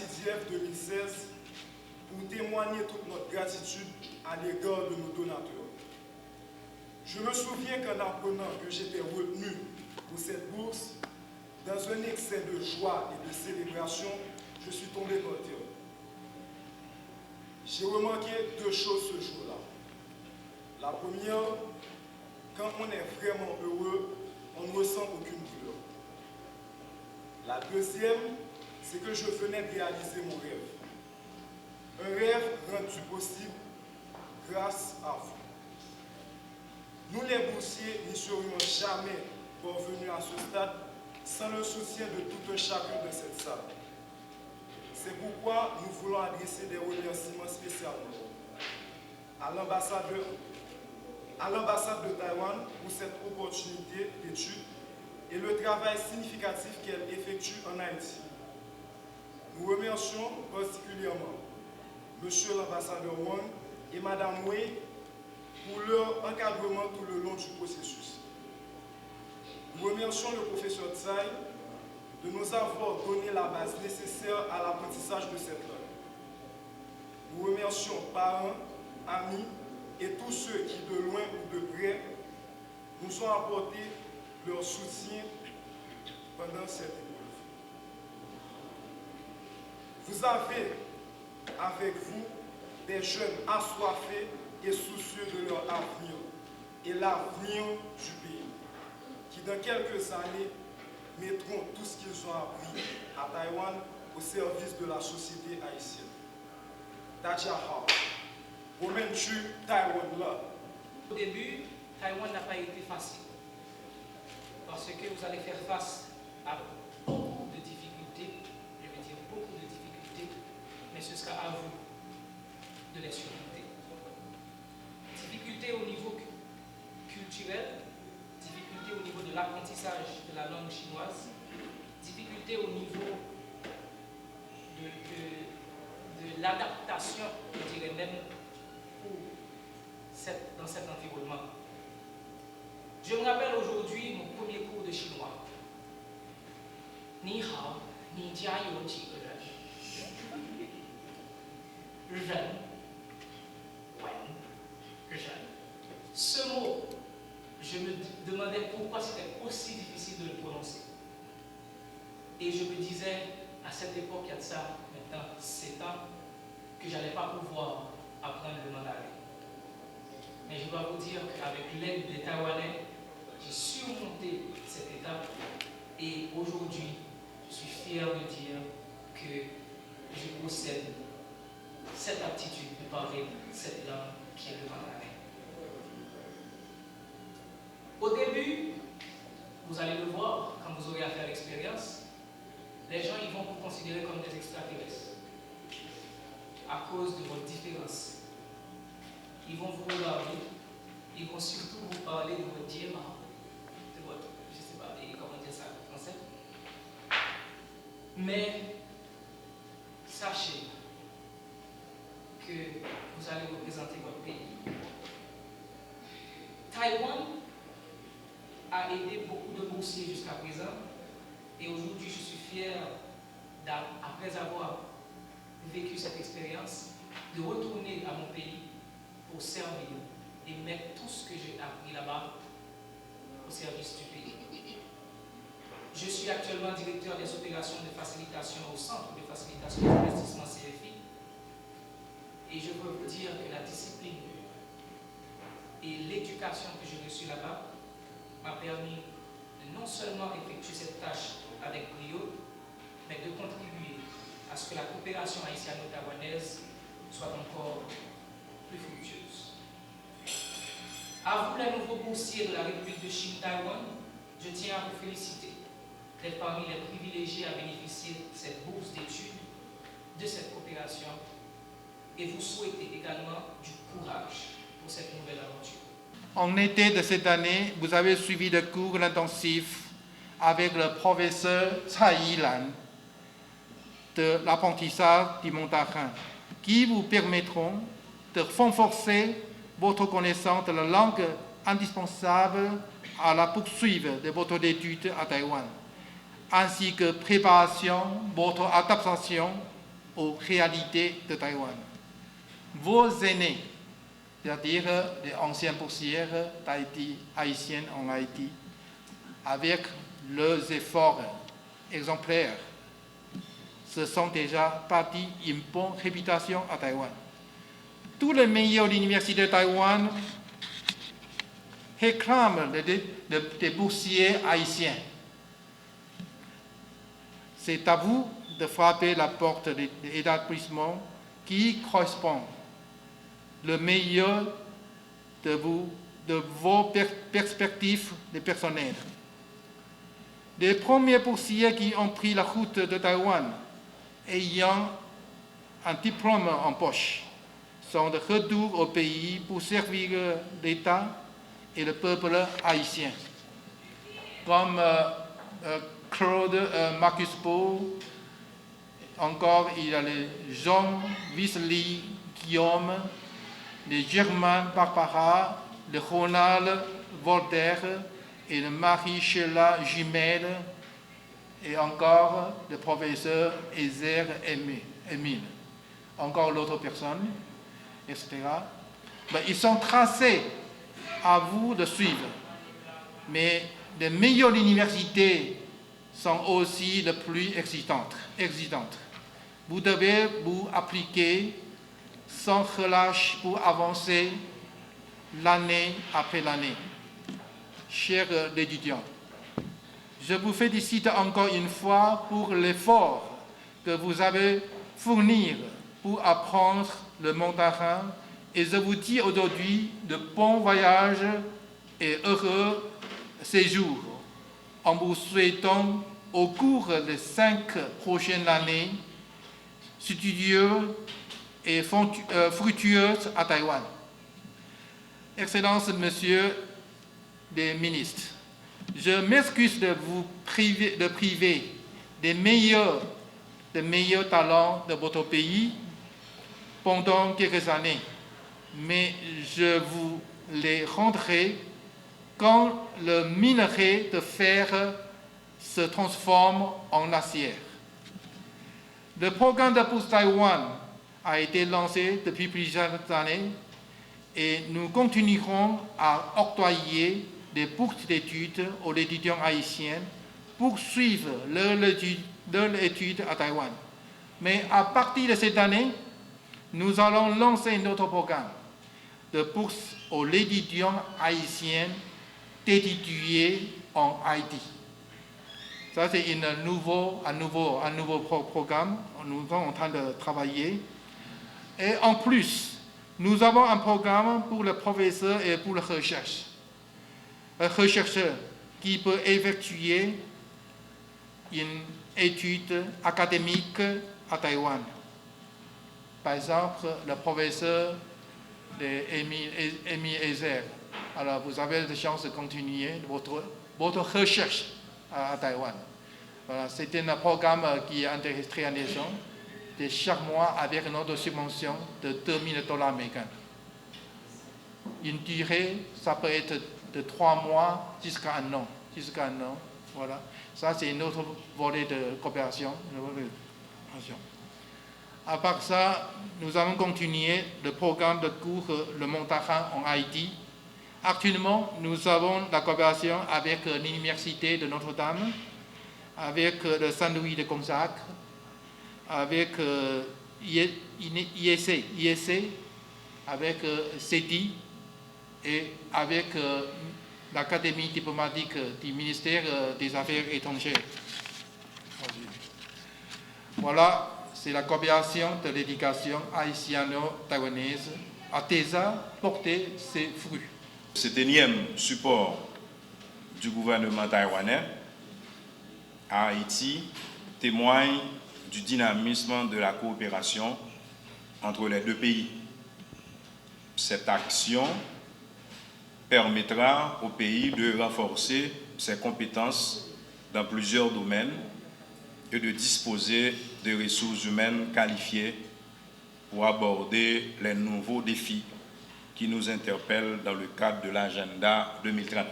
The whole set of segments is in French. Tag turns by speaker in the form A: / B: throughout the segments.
A: CDF 2016 pour témoigner toute notre gratitude à l'égard de nos donateurs. Je me souviens qu'en apprenant que j'étais retenu pour cette bourse, dans un excès de joie et de célébration, je suis tombé par terre. J'ai remarqué deux choses ce jour-là. La première, quand on est vraiment heureux, on ne ressent aucune douleur. La deuxième, c'est que je venais de réaliser mon rêve. Un rêve rendu possible grâce à vous. Nous les boursiers n'y serions jamais parvenus à ce stade sans le soutien de tout un chacun de cette salle. C'est pourquoi nous voulons adresser des remerciements spécialement à l'ambassade de Taïwan pour cette opportunité d'étude et le travail significatif qu'elle effectue en Haïti. Nous remercions particulièrement M. l'ambassadeur Wang et Mme Wei pour leur encadrement tout le long du processus. Nous remercions le professeur Tsai de nous avoir donné la base nécessaire à l'apprentissage de cette langue. Nous remercions parents, amis et tous ceux qui, de loin ou de près, nous ont apporté leur soutien pendant cette épreuve. Vous avez avec vous des jeunes assoiffés et soucieux de leur avenir et l'avenir du pays, qui dans quelques années mettront tout ce qu'ils ont appris à Taïwan au service de la société haïtienne. Dajiahao, Womenchu Taïwan là.
B: Au début, Taïwan n'a pas été facile, parce que vous allez faire face à beaucoup de difficultés, je veux dire beaucoup de difficultés, mais ce sera à vous de les surmonter. Difficultés au niveau culturel, difficultés au niveau de l'apprentissage de la langue chinoise, difficultés au niveau de l'adaptation, je dirais même, dans cet environnement. Je me rappelle aujourd'hui mon premier cours de chinois. Ni hao, ni jia you ji ge ren. Ren, wen, ren. Ce mot, je me demandais pourquoi c'était aussi difficile de le prononcer. Et je me disais, à cette époque, il y a de ça, maintenant 7 ans, que je n'allais pas pouvoir apprendre le mandarin. Mais je dois vous dire qu'avec l'aide des Taïwanais, j'ai surmonté cette étape et aujourd'hui, je suis fier de dire que je possède cette aptitude de parler cette langue qui est le mandarin. Au début, vous allez le voir quand vous aurez à faire l'expérience, les gens ils vont vous considérer comme des extraterrestres à cause de votre différence. Ils vont vous regarder, ils vont surtout vous parler de votre diamant, de votre, je ne sais pas comment dire ça en français. Mais sachez que vous allez représenter votre pays. Taïwan a aidé beaucoup de boursiers jusqu'à présent et aujourd'hui je suis fier, après avoir vécu cette expérience, de retourner à mon pays pour servir et mettre tout ce que j'ai appris là-bas au service du pays. Je suis actuellement directeur des opérations de facilitation au Centre de facilitation d'investissement CFI et je peux vous dire que la discipline et l'éducation que j'ai reçue là-bas m'a permis de non seulement effectuer cette tâche avec brio, mais de contribuer à ce que la coopération haïtiano-taïwanaise soit encore plus fructueuse. À vous, les nouveaux boursiers de la République de Chine-Taïwan, je tiens à vous féliciter d'être parmi les privilégiés à bénéficier de cette bourse d'études, de cette coopération, et vous souhaitez également du courage pour cette nouvelle aventure.
C: En été de cette année, vous avez suivi des cours intensifs avec le professeur Tsai Yilan de l'apprentissage du mandarin, qui vous permettront de renforcer votre connaissance de la langue indispensable à la poursuite de votre étude à Taïwan, ainsi que préparation votre adaptation aux réalités de Taïwan. Vos aînés, c'est-à-dire les anciens boursiers d'Haïti, haïtiennes en Haïti, avec leurs efforts exemplaires, se sont déjà bâtis une bonne réputation à Taïwan. Tous les meilleurs universités de Taïwan réclament des boursiers haïtiens. C'est à vous de frapper la porte de l'établissement qui correspond le meilleur de vos perspectives personnelles. Les premiers boursiers qui ont pris la route de Taïwan, ayant un diplôme en poche, sont de retour au pays pour servir l'État et le peuple haïtien, comme Claude Marcus Beau. Encore, il y a les Jean Wesley Guillaume, les Germain Barbara, le Ronald Voltaire et le Marie-Sheila Jumel, et encore le professeur Ezer Emile. Encore l'autre personne, etc. Mais ils sont tracés à vous de suivre. Mais les meilleures universités sont aussi les plus exigeantes. Vous devez vous appliquer sans relâche pour avancer l'année après l'année. Chers étudiants, je vous félicite encore une fois pour l'effort que vous avez fourni pour apprendre le mandarin et je vous dis aujourd'hui de bons voyages et heureux séjours en vous souhaitant au cours des 5 prochaines années studieuses et fructueuses à Taïwan. Excellences, Messieurs les ministres, je m'excuse de vous priver des meilleurs talents de votre pays pendant quelques années, mais je vous les rendrai quand le minerai de fer se transforme en acier. Le programme de bourse Taïwan a été lancé depuis plusieurs années et nous continuerons à octroyer des bourses d'études aux étudiants haïtiens pour suivre leur étude à Taïwan. Mais à partir de cette année, nous allons lancer notre programme de bourse aux étudiants haïtiens d'étudier en Haïti. Ça, c'est un nouveau programme. Nous sommes en train de travailler. Et en plus, nous avons un programme pour les professeurs et pour la recherche. Un chercheur qui peut effectuer une étude académique à Taïwan. Par exemple, le professeur Émile Ezer. Alors, vous avez la chance de continuer votre recherche à Taïwan. Voilà, c'est un programme qui est très intéressant. De chaque mois avec notre subvention de $2,000 américains. Une durée, ça peut être de 3 mois jusqu'à un an. Voilà. Ça, c'est notre volet de coopération. À part ça, nous allons continuer le programme de cours Le Mandarin en Haïti. Actuellement, nous avons la coopération avec l'Université de Notre-Dame, avec le Saint-Louis de Gonzague, avec IEC, avec CETI et avec l'Académie diplomatique du ministère des Affaires étrangères. Voilà, c'est la coopération de l'éducation haïtiano-taïwanaise a déjà porté ses fruits.
D: Cet énième support du gouvernement taïwanais à Haïti témoigne du dynamisme de la coopération entre les deux pays. Cette action permettra au pays de renforcer ses compétences dans plusieurs domaines et de disposer de ressources humaines qualifiées pour aborder les nouveaux défis qui nous interpellent dans le cadre de l'agenda 2030.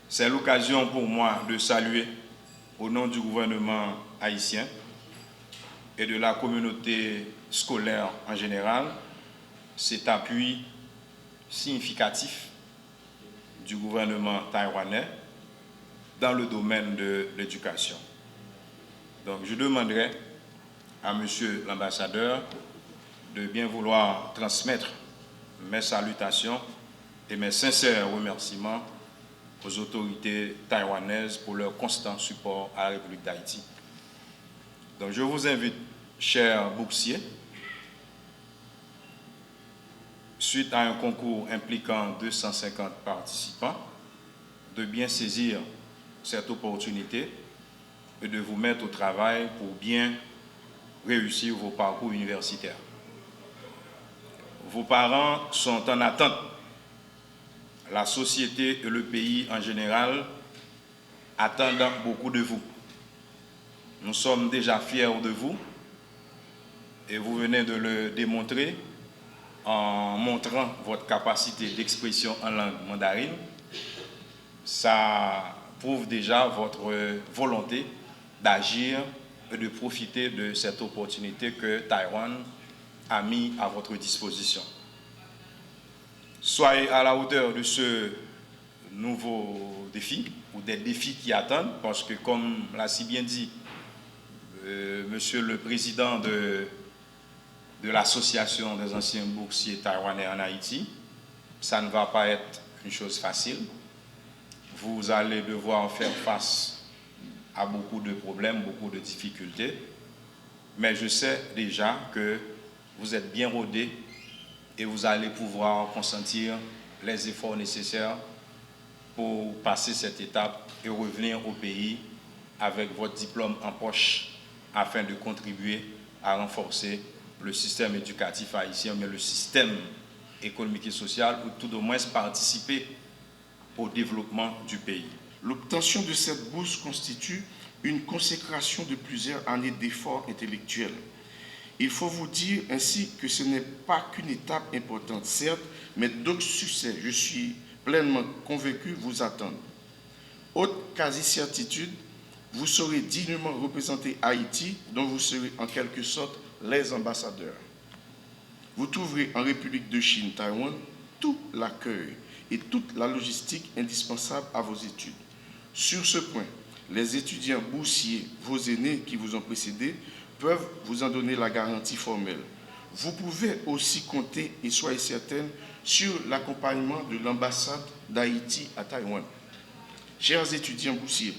D: C'est l'occasion pour moi de saluer, au nom du gouvernement haïtien et de la communauté scolaire en général cet appui significatif du gouvernement taïwanais dans le domaine de l'éducation. Donc je demanderai à Monsieur l'ambassadeur de bien vouloir transmettre mes salutations et mes sincères remerciements aux autorités taïwanaises pour leur constant support à la République d'Haïti. Donc je vous invite, chers boursiers, suite à un concours impliquant 250 participants, de bien saisir cette opportunité et de vous mettre au travail pour bien réussir vos parcours universitaires. Vos parents sont en attente. La société et le pays en général attendent beaucoup de vous. Nous sommes déjà fiers de vous et vous venez de le démontrer en montrant votre capacité d'expression en langue mandarine. Ça prouve déjà votre volonté d'agir et de profiter de cette opportunité que Taïwan a mis à votre disposition. Soyez à la hauteur de ce nouveau défi ou des défis qui attendent, parce que comme l'a si bien dit Monsieur le Président de l'Association des anciens boursiers taïwanais en Haïti, ça ne va pas être une chose facile. Vous allez devoir faire face à beaucoup de problèmes, beaucoup de difficultés, mais je sais déjà que vous êtes bien rodés et vous allez pouvoir consentir les efforts nécessaires pour passer cette étape et revenir au pays avec votre diplôme en poche afin de contribuer à renforcer le système éducatif haïtien, mais le système économique et social, ou tout au moins participer au développement du pays.
E: L'obtention de cette bourse constitue une consécration de plusieurs années d'efforts intellectuels. Il faut vous dire ainsi que ce n'est pas qu'une étape importante, certes, mais d'autres succès, je suis pleinement convaincu, vous attendent. Haute quasi-certitude, vous saurez dignement représenter Haïti, dont vous serez en quelque sorte les ambassadeurs. Vous trouverez en République de Chine, Taïwan, tout l'accueil et toute la logistique indispensable à vos études. Sur ce point, les étudiants boursiers, vos aînés qui vous ont précédés, peuvent vous en donner la garantie formelle. Vous pouvez aussi compter, et soyez certaines, sur l'accompagnement de l'ambassade d'Haïti à Taïwan. Chers étudiants boursiers,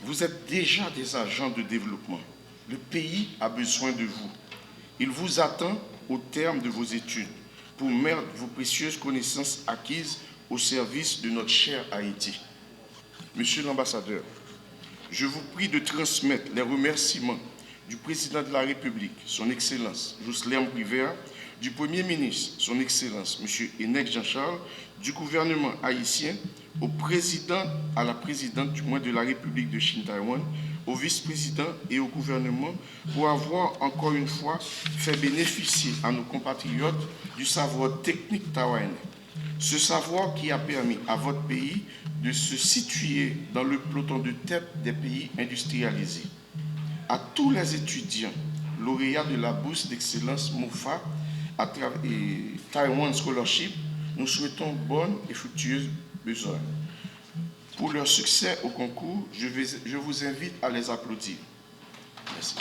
E: vous êtes déjà des agents de développement. Le pays a besoin de vous. Il vous attend au terme de vos études pour mettre vos précieuses connaissances acquises au service de notre cher Haïti. Monsieur l'ambassadeur, je vous prie de transmettre les remerciements du président de la République, son Excellence Jocelyn Privert, du Premier ministre, son Excellence M. Enek Jean-Charles, du gouvernement haïtien, au président, à la présidente du moins de la République de Chine-Taïwan, au vice-président et au gouvernement pour avoir encore une fois fait bénéficier à nos compatriotes du savoir technique taïwanais. Ce savoir qui a permis à votre pays de se situer dans le peloton de tête des pays industrialisés. À tous les étudiants lauréats de la bourse d'excellence MOFA à travers Taiwan Scholarship, nous souhaitons bonne et fructueuse besogne. Pour leur succès au concours, je vous invite à les applaudir. Merci.